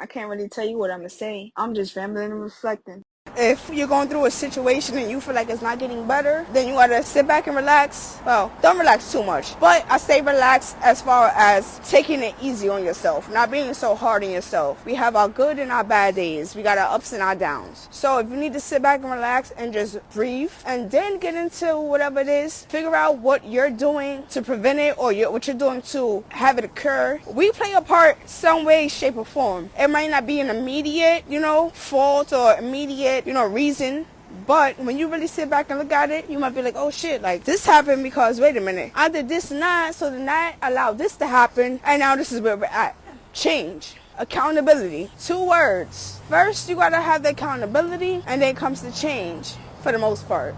I can't really tell you what I'm gonna say. I'm just rambling and reflecting. If you're going through a situation and you feel like it's not getting better, then you gotta sit back and relax. Well, don't relax too much, but I say relax as far as taking it easy on yourself, not being so hard on yourself. We have our good and our bad days. We got our ups and our downs. So if you need to sit back and relax and just breathe and then get into whatever it is, figure out what you're doing to prevent it or what you're doing to have it occur. We play a part some way, shape, or form. It might not be an immediate, fault or immediate, reason. But when you really sit back and look at it, you might be like, oh shit, like this happened because, wait a minute, I did this and that, so then that allowed this to happen, and now this is where we're at. Change. Accountability. 2 words. First, you gotta have the accountability, and then comes the change, for the most part.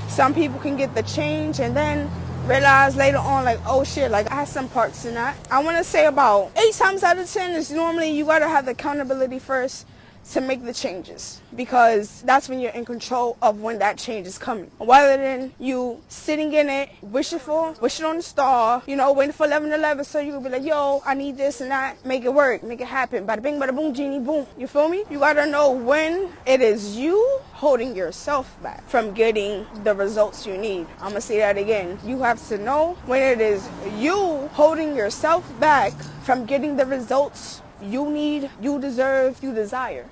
Some people can get the change and then realize later on, like, oh shit, like I had some parts in that. I wanna say about 8 times out of 10 is normally you gotta have the accountability first to make the changes, because that's when you're in control of when that change is coming, rather than you sitting in it wishing on the star, waiting for 11:11 so you can be like, yo, I need this and that, make it work, make it happen, bada bing bada boom, genie boom. You feel me? You gotta know when it is you holding yourself back from getting the results you need. I'm gonna say that again. You have to know when it is you holding yourself back from getting the results you need, you deserve, you desire.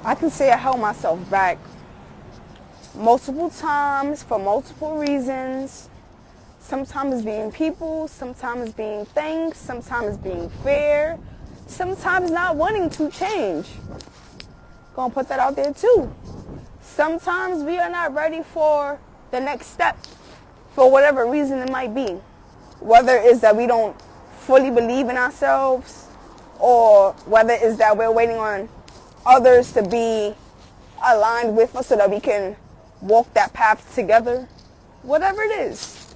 I can say I held myself back multiple times for multiple reasons. Sometimes being people, sometimes being things, sometimes being fair, sometimes not wanting to change. Gonna put that out there too. Sometimes we are not ready for the next step for whatever reason it might be. Whether it's that we don't fully believe in ourselves, or whether it's that we're waiting on others to be aligned with us so that we can walk that path together. Whatever it is,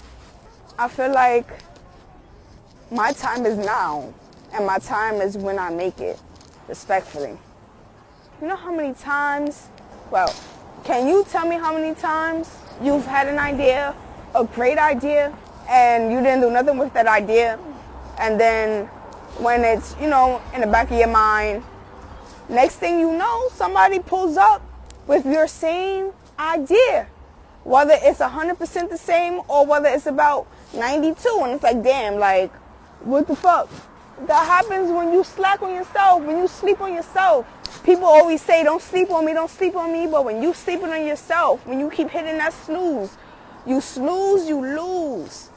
I feel like my time is now, and my time is when I make it, respectfully. You know how many times, can you tell me how many times you've had an idea, a great idea, and you didn't do nothing with that idea? And then when it's, in the back of your mind, next thing you know, somebody pulls up with your same idea. Whether it's 100% the same or whether it's about 92. And it's like, damn, like, what the fuck? That happens when you slack on yourself, when you sleep on yourself. People always say, don't sleep on me, don't sleep on me. But when you sleeping on yourself, when you keep hitting that snooze, you lose.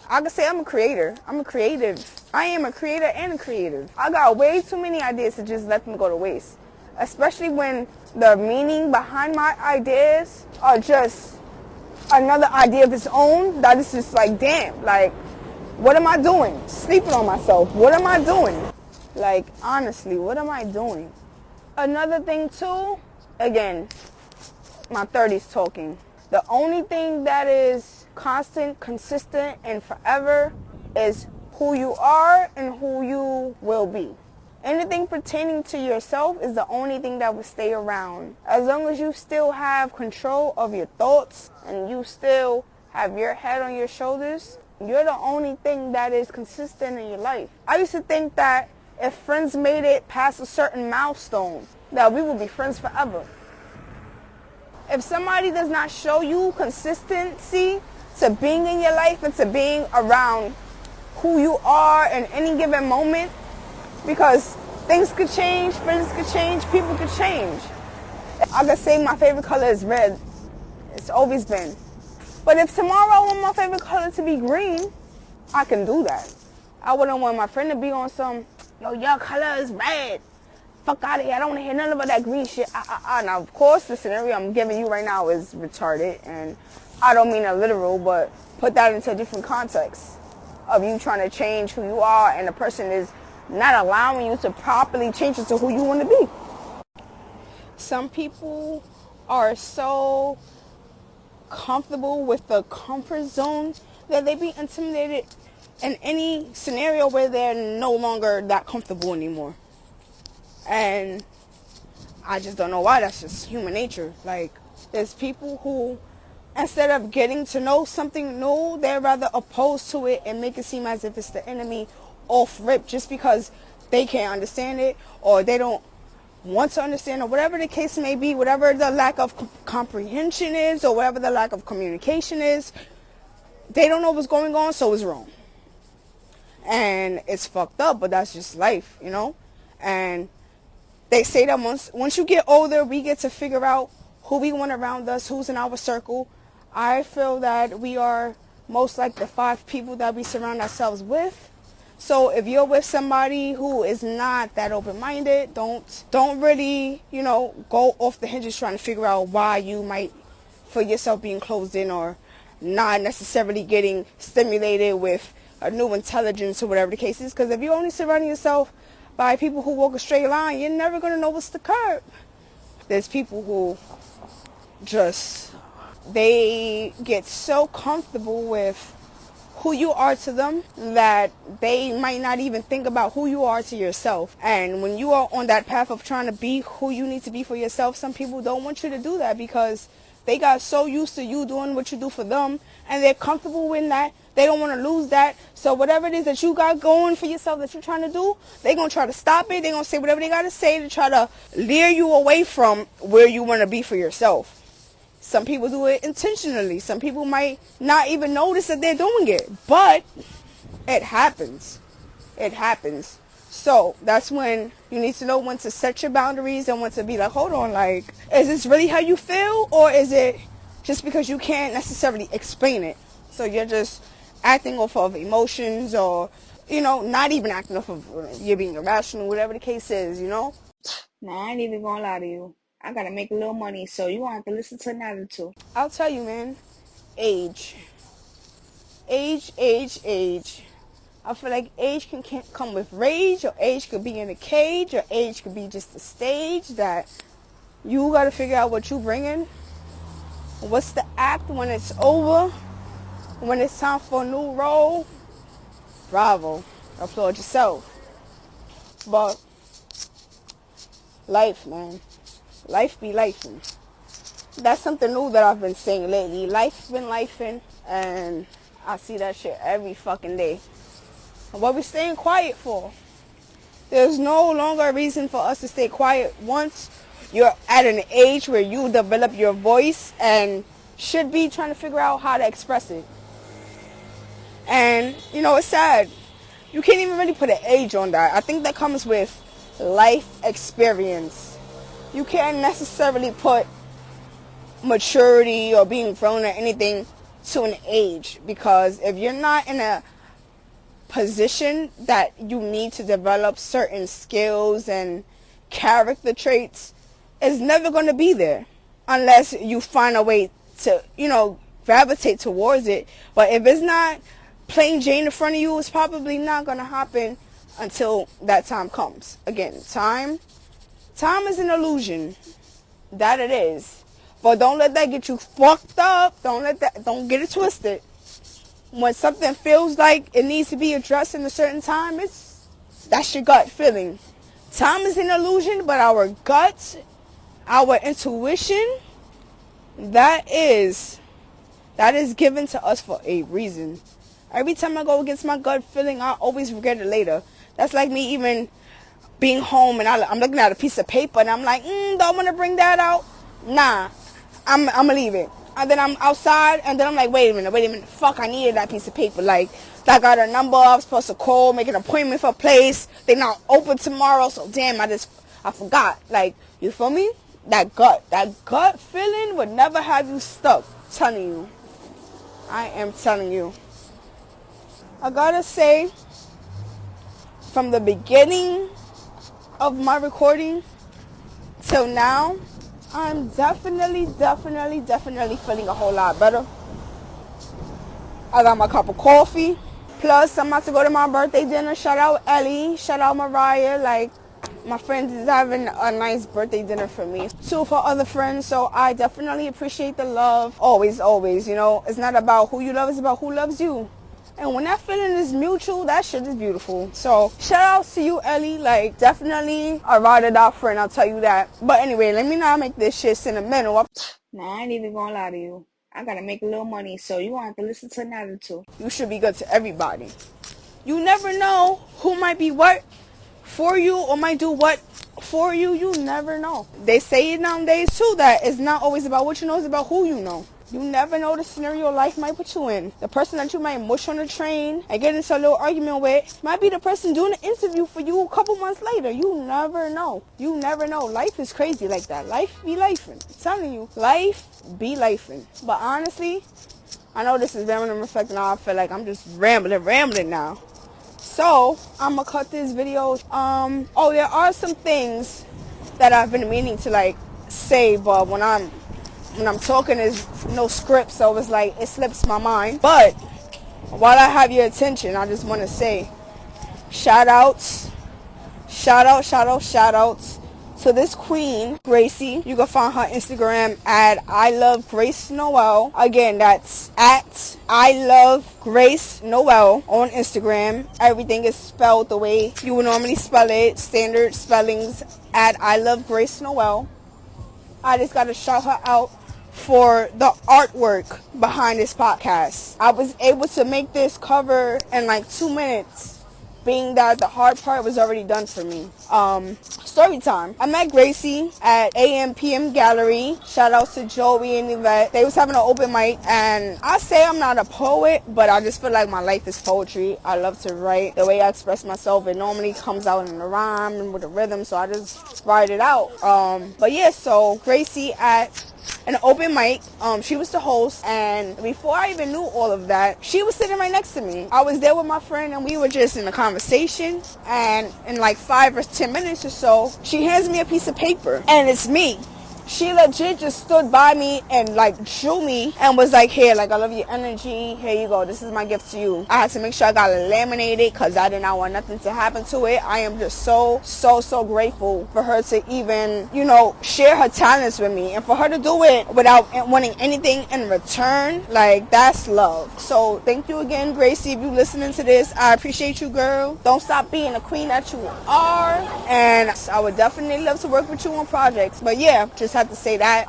I can say I'm a creator. I'm a creative. I am a creator and a creative. I got way too many ideas to just let them go to waste. Especially when the meaning behind my ideas are just another idea of its own. That is just like, damn, like, what am I doing? Sleeping on myself. What am I doing? Like, honestly, what am I doing? Another thing too, again, my 30s talking. The only thing that is constant, consistent, and forever is who you are and who you will be. Anything pertaining to yourself is the only thing that will stay around. As long as you still have control of your thoughts and you still have your head on your shoulders, you're the only thing that is consistent in your life. I used to think that if friends made it past a certain milestone, that we would be friends forever. If somebody does not show you consistency to being in your life and to being around who you are in any given moment, because things could change, friends could change, people could change. I could say my favorite color is red. It's always been. But if tomorrow I want my favorite color to be green, I can do that. I wouldn't want my friend to be on some, yo, your color is red. Fuck out of here. I don't want to hear none about that green shit. Now, of course, the scenario I'm giving you right now is retarded, and I don't mean a literal, but put that into a different context of you trying to change who you are, and the person is not allowing you to properly change into who you want to be. Some people are so comfortable with the comfort zone that they be intimidated in any scenario where they're no longer that comfortable anymore. And I just don't know why. That's just human nature. Like, there's people who, instead of getting to know something new, they're rather opposed to it and make it seem as if it's the enemy, off rip just because they can't understand it, or they don't want to understand, or whatever the case may be, whatever the lack of comprehension is, or whatever the lack of communication is. They don't know what's going on, so it's wrong. And it's fucked up, but that's just life, you know? And they say that once you get older, we get to figure out who we want around us, who's in our circle. I feel that we are most like the 5 people that we surround ourselves with. So if you're with somebody who is not that open-minded, don't really, you know, go off the hinges trying to figure out why you might feel yourself being closed in, or not necessarily getting stimulated with a new intelligence, or whatever the case is. Because if you only surround yourself by people who walk a straight line, you're never going to know what's the curb. There's people who just, they get so comfortable with who you are to them that they might not even think about who you are to yourself. And when you are on that path of trying to be who you need to be for yourself, some people don't want you to do that because they got so used to you doing what you do for them, and they're comfortable in that. They don't want to lose that. So whatever it is that you got going for yourself that you're trying to do, they're going to try to stop it. They're going to say whatever they got to say to try to lure you away from where you want to be for yourself. Some people do it intentionally. Some people might not even notice that they're doing it. But it happens. It happens. So that's when you need to know when to set your boundaries and when to be like, hold on, like, is this really how you feel? Or is it just because you can't necessarily explain it? So you're just acting off of emotions, or, you know, not even acting off of, you're being irrational, whatever the case is, you know? Nah, I ain't even gonna lie to you. I gotta make a little money, so you gonna have to listen to another two. I'll tell you, man, age. Age. I feel like age can come with rage, or age could be in a cage, or age could be just a stage that you got to figure out what you bringing. What's the act when it's over? When it's time for a new role? Bravo. Applaud yourself. But life, man. Life be lifing. That's something new that I've been saying lately. Life's been lifing, and I see that shit every fucking day. What we staying quiet for? There's no longer a reason for us to stay quiet once you're at an age where you develop your voice and should be trying to figure out how to express it. And, you know, it's sad. You can't even really put an age on that. I think that comes with life experience. You can't necessarily put maturity or being grown or anything to an age, because if you're not in a position that you need to develop certain skills and character traits, is never going to be there unless you find a way to, you know, gravitate towards it. But if it's not plain Jane in front of you, it's probably not going to happen until that time comes. Again, time is an illusion. That it is. But don't let that get you fucked up. Don't get it twisted. When something feels like it needs to be addressed in a certain time, that's your gut feeling. Time is an illusion, but our gut, our intuition, that is given to us for a reason. Every time I go against my gut feeling, I always regret it later. That's like me even being home and I'm looking at a piece of paper and I'm like, do I want to bring that out? Nah, I'm gonna leave it. And then I'm outside, and then I'm like, wait a minute, fuck, I needed that piece of paper. Like, I got a number, I'm supposed to call, make an appointment for a place. They not open tomorrow, so damn, I forgot. Like, you feel me? That gut feeling would never have you stuck. I'm telling you. I am telling you. I gotta say, from the beginning of my recording till now, I'm definitely feeling a whole lot better. I got my cup of coffee. Plus, I'm about to go to my birthday dinner. Shout out Ellie. Shout out Mariah. Like, my friends is having a nice birthday dinner for me. Two for other friends. So I definitely appreciate the love. Always, you know. It's not about who you love. It's about who loves you. And when that feeling is mutual, that shit is beautiful. So, shout out to you, Ellie. Like, definitely a ride or die friend, I'll tell you that. But anyway, let me not make this shit sentimental. Nah, I ain't even gonna lie to you. I gotta make a little money, so you gonna have to listen to another two. You should be good to everybody. You never know who might be what for you or might do what for you. You never know. They say it nowadays too, that it's not always about what you know, it's about who you know. You never know the scenario life might put you in. The person that you might mush on the train and get into a little argument with might be the person doing the interview for you a couple months later. You never know. You never know. Life is crazy like that. Life be lifing. I'm telling you, life be lifing. But honestly, I know this is rambling and reflecting. Now I feel like I'm just rambling now. So I'm gonna cut this video. There are some things that I've been meaning to like say, but when I'm talking, there's no script, so it's like it slips my mind. But while I have your attention, I just want to say shout outs to this queen, Gracie. You can find her Instagram at I Love Grace Noel. Again, that's at I Love Grace Noel on Instagram. Everything is spelled the way you would normally spell it, standard spellings at I Love Grace Noel. I just got to shout her out for the artwork behind this podcast. I was able to make this cover in like 2 minutes, being that the hard part was already done for me. Story time. I met Gracie at AM/PM Gallery. Shout out to Joey and Yvette. They was having an open mic, and I say I'm not a poet, but I just feel like my life is poetry. I love to write. The way I express myself, it normally comes out in a rhyme and with a rhythm, so I just write it out. But yeah, so Gracie at an open mic. She was the host, and before I even knew all of that, she was sitting right next to me. I was there with my friend, and we were just in a conversation, and in like 5 or 10 minutes or so, she hands me a piece of paper, and it's me. She legit just stood by me and like drew me and was like, here, like, I love your energy, here you go, this is my gift to you. I had to make sure I got it laminated because I did not want nothing to happen to it. I am just so grateful for her to even, share her talents with me, and for her to do it without wanting anything in return. Like, that's love. So thank you again, Gracie, if you listening to this. I appreciate you, girl. Don't stop being the queen that you are, and I would definitely love to work with you on projects. But yeah, just had to say that.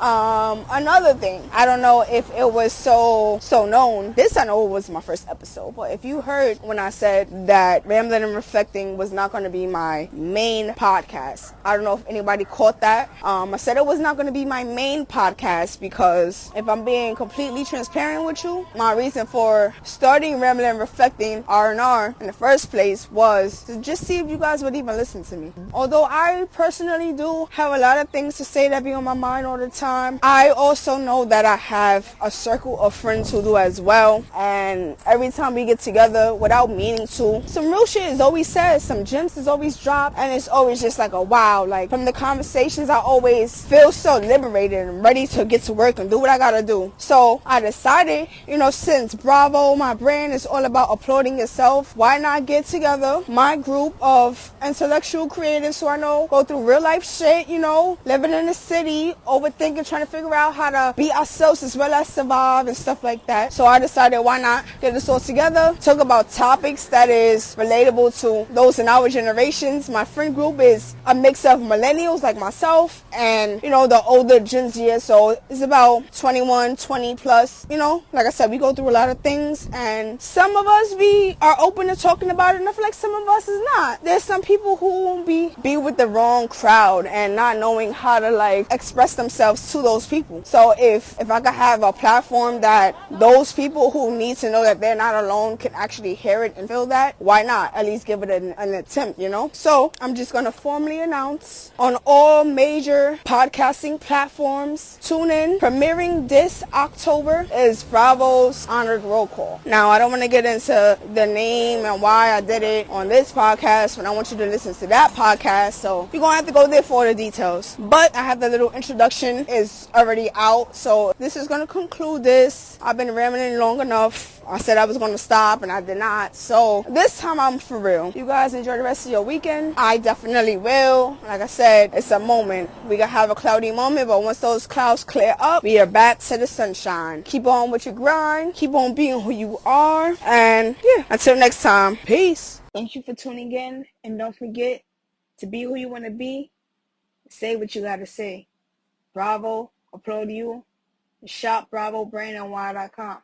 Another thing, I don't know if it was so known. This, I know, was my first episode, but if you heard when I said that Rambling and Reflecting was not going to be my main podcast, I don't know if anybody caught that. I said it was not going to be my main podcast because, if I'm being completely transparent with you, my reason for starting Rambling and Reflecting R&R in the first place was to just see if you guys would even listen to me. Although I personally do have a lot of things to say that be on my mind all the time, I also know that I have a circle of friends who do as well, and every time we get together, without meaning to, some real shit is always said, some gems is always dropped, and it's always just like a wow. Like, from the conversations, I always feel so liberated and ready to get to work and do what I gotta do. So I decided, since Bravo, my brand, is all about applauding yourself, why not get together my group of intellectual creatives who I know go through real life shit, living in the city, overthinking, trying to figure out how to be ourselves as well as survive and stuff like that. So I decided, why not get us all together, talk about topics that is relatable to those in our generations. My friend group is a mix of millennials like myself and, the older Gen Z. So it's about 21, 20 plus. Like I said, we go through a lot of things, and some of us are open to talking about it, and I feel like some of us is not. There's some people who be with the wrong crowd and not knowing how to like express themselves to those people. So if I could have a platform that those people who need to know that they're not alone can actually hear it and feel that, why not at least give it an attempt? So I'm just gonna formally announce on all major podcasting platforms, tune in. Premiering this October is Bravo's Honored Roll Call. Now, I don't want to get into the name and why I did it on this podcast, but I want you to listen to that podcast, so you're gonna have to go there for all the details. But I have the little introduction is already out, so this is gonna conclude this. I've been rambling long enough. I said I was gonna stop, and I did not. So this time I'm for real. You guys enjoy the rest of your weekend. I definitely will. Like I said, it's a moment. We gonna have a cloudy moment, but once those clouds clear up, we are back to the sunshine. Keep on with your grind. Keep on being who you are. And yeah, until next time, peace. Thank you for tuning in, and don't forget to be who you want to be. Say what you got to say. Bravo, applaud you. Shop BravoBrandNY.com.